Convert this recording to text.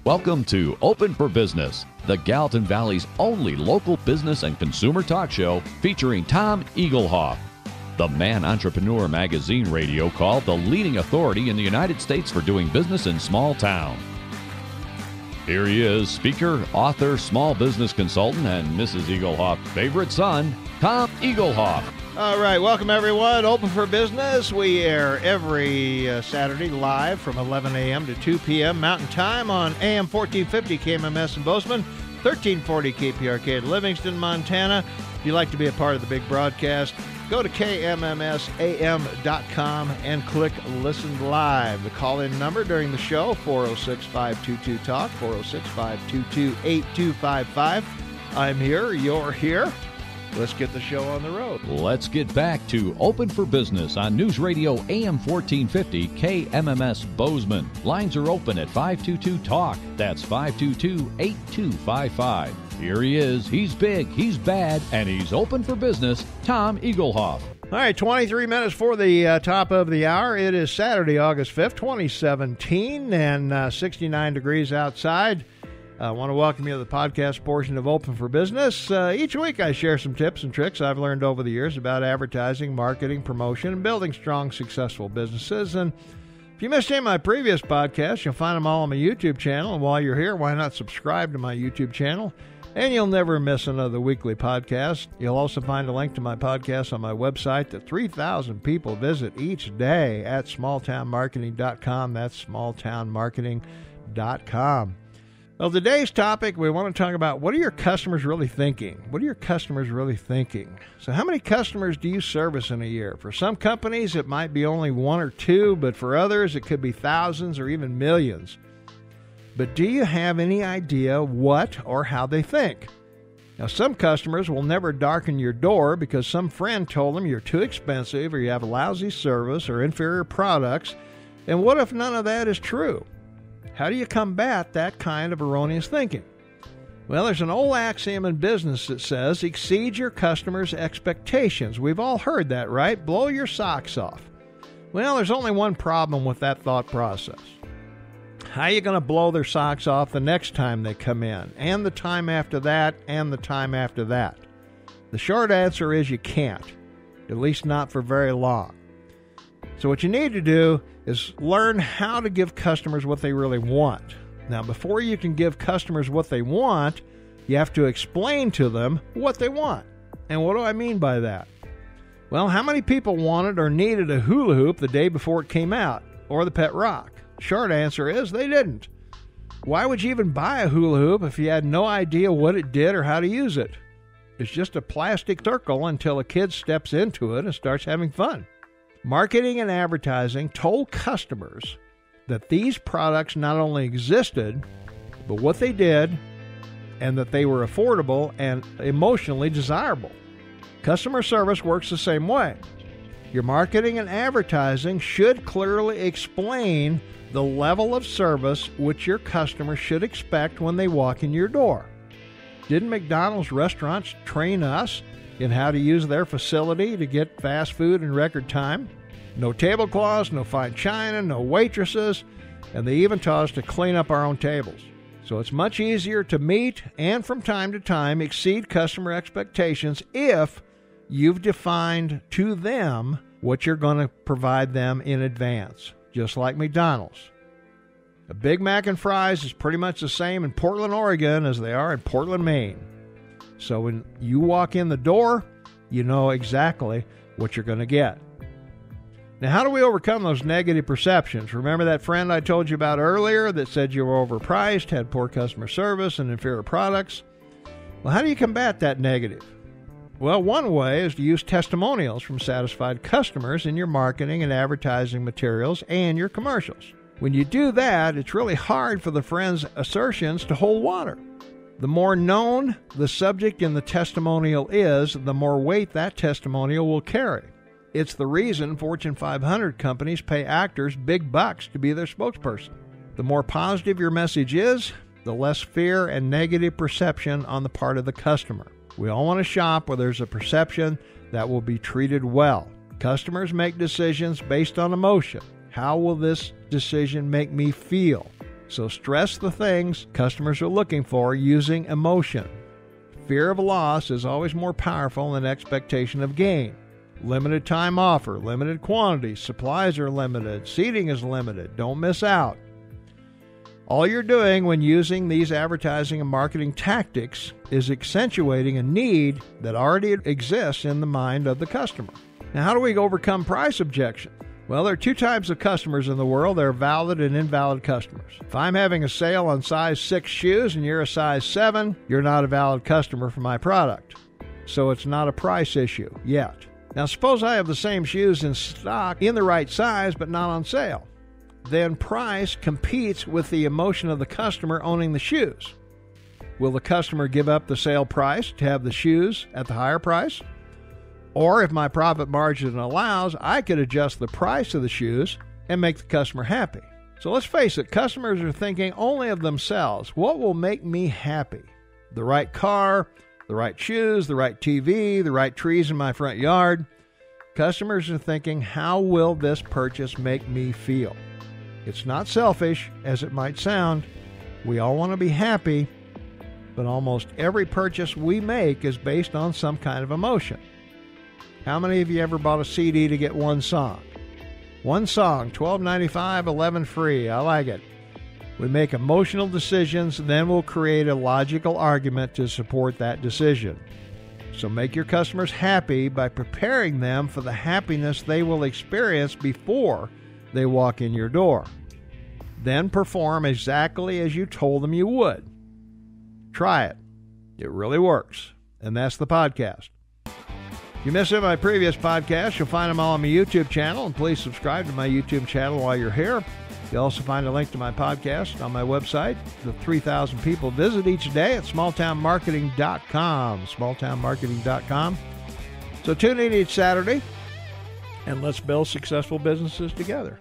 Welcome to Open for Business, the Gallatin Valley's only local business and consumer talk show featuring Tom Egelhoff, the Man Entrepreneur Magazine radio called the leading authority in the United States for doing business in small town. Here he is, speaker, author, small business consultant, and Mrs. Egelhoff's favorite son, Tom Egelhoff. All right, welcome everyone. Open for Business. We air every Saturday live from 11 a.m. to 2 p.m. Mountain Time on AM 1450 KMMS in Bozeman, 1340 KPRK in Livingston, Montana. If you'd like to be a part of the big broadcast, go to kmmsam.com and click Listen Live. The call-in number during the show, 406-522-TALK, 406-522-8255. I'm here, you're here. Let's get the show on the road. Let's get back to Open for Business on News Radio AM 1450 KMMS Bozeman. Lines are open at 522-TALK. That's 522-8255. Here he is. He's big, he's bad, and he's open for business. Tom Egelhoff. All right, 23 minutes for the top of the hour. It is Saturday, August 5th, 2017, and 69 degrees outside. I want to welcome you to the podcast portion of Open for Business. Each week I share some tips and tricks I've learned over the years about advertising, marketing, promotion, and building strong, successful businesses. And if you missed any of my previous podcasts, you'll find them all on my YouTube channel. And while you're here, why not subscribe to my YouTube channel? And you'll never miss another weekly podcast. You'll also find a link to my podcast on my website that 3,000 people visit each day at smalltownmarketing.com. That's smalltownmarketing.com. Well, today's topic, we want to talk about what are your customers really thinking? What are your customers really thinking? So how many customers do you service in a year? For some companies, it might be only one or two, but for others, it could be thousands or even millions. But do you have any idea what or how they think? Now, some customers will never darken your door because some friend told them you're too expensive or you have a lousy service or inferior products. And what if none of that is true? How do you combat that kind of erroneous thinking? Well, there's an old axiom in business that says, exceed your customers' expectations. We've all heard that, right? Blow your socks off. Well, there's only one problem with that thought process. How are you going to blow their socks off the next time they come in, and the time after that, and the time after that? The short answer is you can't, at least not for very long. So what you need to do is learn how to give customers what they really want. Now, before you can give customers what they want, you have to explain to them what they want. And what do I mean by that? Well, how many people wanted or needed a hula hoop the day before it came out, or the pet rock? Short answer is they didn't. Why would you even buy a hula hoop if you had no idea what it did or how to use it? It's just a plastic circle until a kid steps into it and starts having fun. Marketing and advertising told customers that these products not only existed, but what they did, and that they were affordable and emotionally desirable. Customer service works the same way. Your marketing and advertising should clearly explain the level of service which your customers should expect when they walk in your door. Didn't McDonald's restaurants train us in how to use their facility to get fast food in record time? No tablecloths, no fine china, no waitresses, and they even taught us to clean up our own tables. So it's much easier to meet and from time to time exceed customer expectations if you've defined to them what you're going to provide them in advance, just like McDonald's. A Big Mac and fries is pretty much the same in Portland, Oregon as they are in Portland, Maine. So when you walk in the door, you know exactly what you're going to get. Now, how do we overcome those negative perceptions? Remember that friend I told you about earlier that said you were overpriced, had poor customer service, and inferior products? Well, how do you combat that negative? Well, one way is to use testimonials from satisfied customers in your marketing and advertising materials and your commercials. When you do that, it's really hard for the friend's assertions to hold water. The more known the subject in the testimonial is, the more weight that testimonial will carry. It's the reason Fortune 500 companies pay actors big bucks to be their spokesperson. The more positive your message is, the less fear and negative perception on the part of the customer. We all want to shop where there's a perception that will be treated well. Customers make decisions based on emotion. How will this decision make me feel? So stress the things customers are looking for using emotion. Fear of loss is always more powerful than expectation of gain. Limited time offer, limited quantity, supplies are limited, seating is limited. Don't miss out. All you're doing when using these advertising and marketing tactics is accentuating a need that already exists in the mind of the customer. Now, how do we overcome price objection? Well, there are two types of customers in the world. There are valid and invalid customers. If I'm having a sale on size 6 shoes and you're a size 7, you're not a valid customer for my product. So it's not a price issue yet. Now, suppose I have the same shoes in stock in the right size but not on sale. Then price competes with the emotion of the customer owning the shoes. Will the customer give up the sale price to have the shoes at the higher price? Or if my profit margin allows, I could adjust the price of the shoes and make the customer happy. So let's face it, customers are thinking only of themselves. What will make me happy? The right car, the right shoes, the right TV, the right trees in my front yard. Customers are thinking, how will this purchase make me feel? It's not selfish, as it might sound. We all want to be happy, but almost every purchase we make is based on some kind of emotion. How many of you ever bought a CD to get one song? One song, $12.95, 11 free. I like it. We make emotional decisions, then we'll create a logical argument to support that decision. So make your customers happy by preparing them for the happiness they will experience before they walk in your door. Then perform exactly as you told them you would. Try it. It really works. And that's the podcast. If you missed any of my previous podcasts, you'll find them all on my YouTube channel, and please subscribe to my YouTube channel while you're here. You'll also find a link to my podcast on my website. The 3,000 people visit each day at smalltownmarketing.com, smalltownmarketing.com. So tune in each Saturday, and let's build successful businesses together.